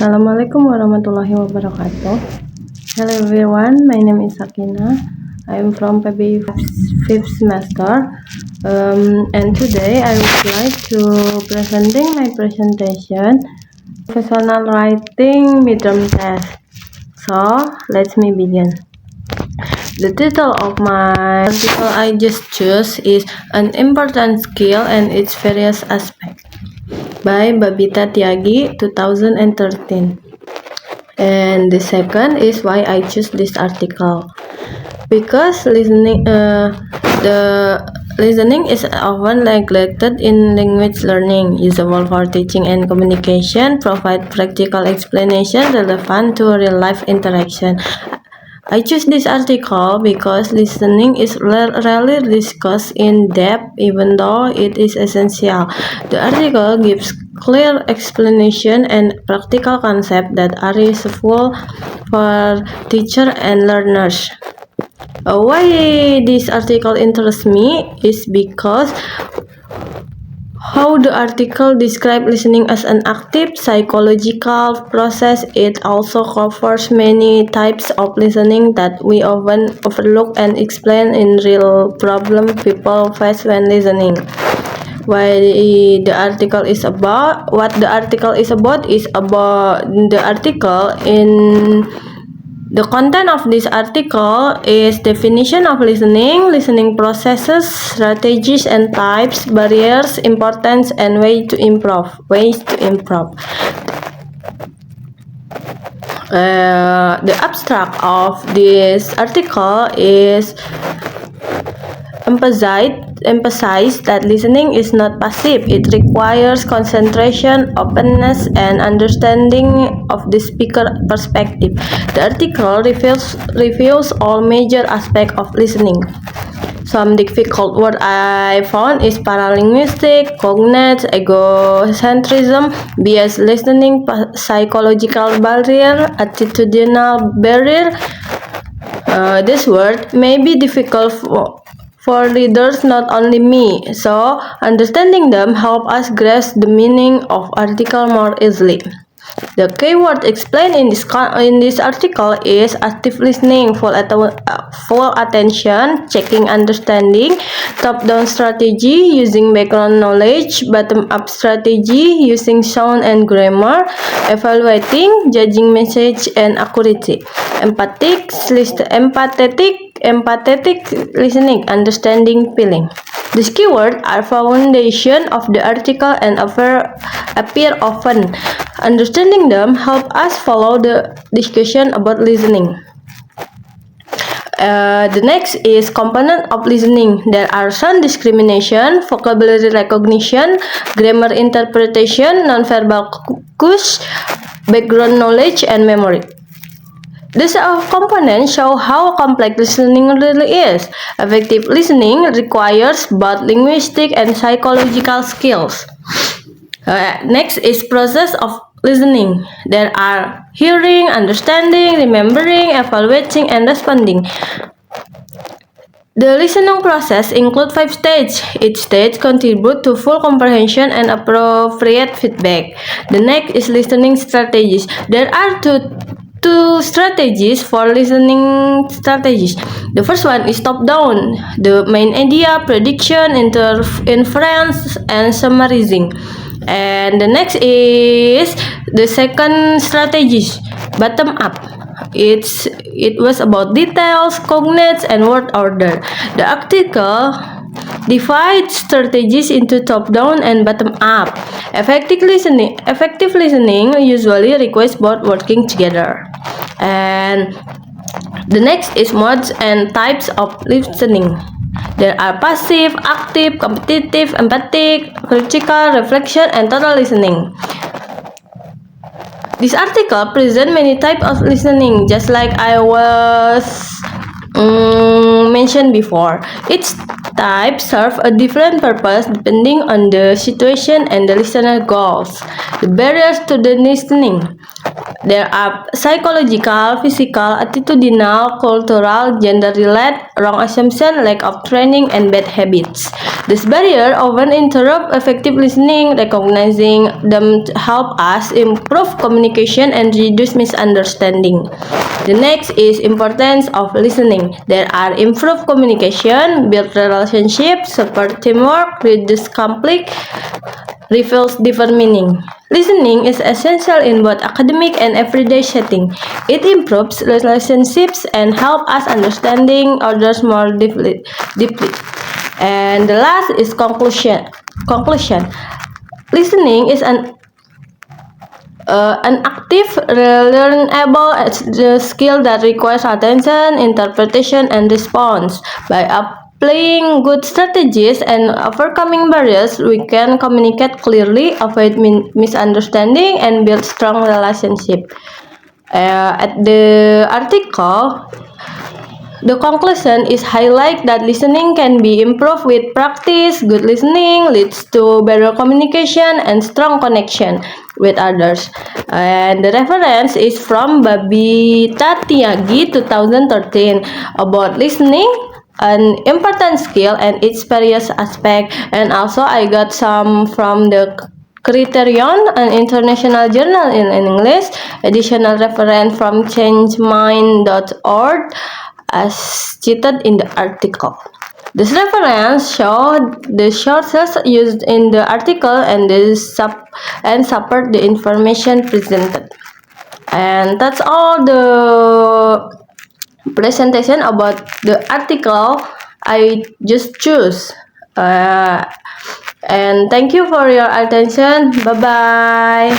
Assalamualaikum warahmatullahi wabarakatuh. Hello everyone, my name is Sakina. I am from PBI 5th semester, and today I would like to presenting my presentation professional writing midterm test. So let me begin. The title of my article I just chose is An Important Skill and Its Various Aspects by Babita Tyagi, 2013. And the second is why I choose this article. Because the listening is often neglected in language learning, useful for teaching and communication, provide practical explanation relevant to real-life interaction. I choose this article because listening is rarely discussed in depth, even though it is essential. The article gives clear explanation and practical concepts that are useful for teachers and learners. Why this article interests me is because how the article describes listening as an active psychological process. It also covers many types of listening that we often overlook and explain in real problem people face when listening. What the article is about the content of this article is definition of listening processes, strategies and types, barriers, importance, and ways to improve. The abstract of this article is emphasize that listening is not passive. It requires concentration, openness, and understanding of the speaker perspective. The article reviews all major aspects of listening. Some difficult words I found is paralinguistic, cognates, egocentrism, biased listening, psychological barrier, attitudinal barrier. This word may be difficult for readers, not only me, so understanding them help us grasp the meaning of article more easily. The keyword explained in this article is active listening, full attention, checking understanding, top-down strategy using background knowledge, bottom-up strategy using sound and grammar, evaluating, judging message and accuracy, empathetic listening, understanding feeling. These keywords are foundation of the article and appear often. Understanding them help us follow the discussion about listening. The next is component of listening. There are sound discrimination, vocabulary recognition, grammar interpretation, nonverbal cues, background knowledge, and memory. These components show how complex listening really is. Effective listening requires both linguistic and psychological skills. Next is process of listening. There are hearing, understanding, remembering, evaluating, and responding. The listening process includes 5 stages. Each stage contributes to full comprehension and appropriate feedback. The next is listening strategies. There are two strategies for listening strategies. The first one is top-down, the main idea, prediction, inference, and summarizing. And the next is the second strategy, bottom-up. It was about details, cognates, and word order. The article divides strategies into top-down and bottom-up. Effective listening usually requires both working together. And the next is modes and types of listening. There are passive, active, competitive, empathic, critical, reflection, and total listening. This article presents many types of listening, just like I was mentioned before. Each type serves a different purpose depending on the situation and the listener goals. The barriers to the listening. There are psychological, physical, attitudinal, cultural, gender-related, wrong assumption, lack of training, and bad habits. This barrier often interrupt effective listening. Recognizing them help us improve communication and reduce misunderstanding. The next is importance of listening. There are improved communication, build relationships, support teamwork, reduce conflict, reveals different meaning. Listening is essential in both academic and everyday setting. It improves relationships and helps us understanding others more deeply. And the last is conclusion. Conclusion. Listening is an active, learnable skill that requires attention, interpretation, and response. By applying good strategies and overcoming barriers, we can communicate clearly, avoid misunderstanding, and build strong relationship. At the article, the conclusion is highlight that listening can be improved with practice. Good listening leads to better communication and strong connection with others. And the reference is from Babita Tiagi 2013 about listening, an important skill and its various aspect. And also I got some from the Criterion, an international journal in English. Additional reference from changemind.org as cited in the article. This reference showed the sources used in the article and support the information presented. And that's all the presentation about the article I just choose. And thank you for your attention. Bye bye.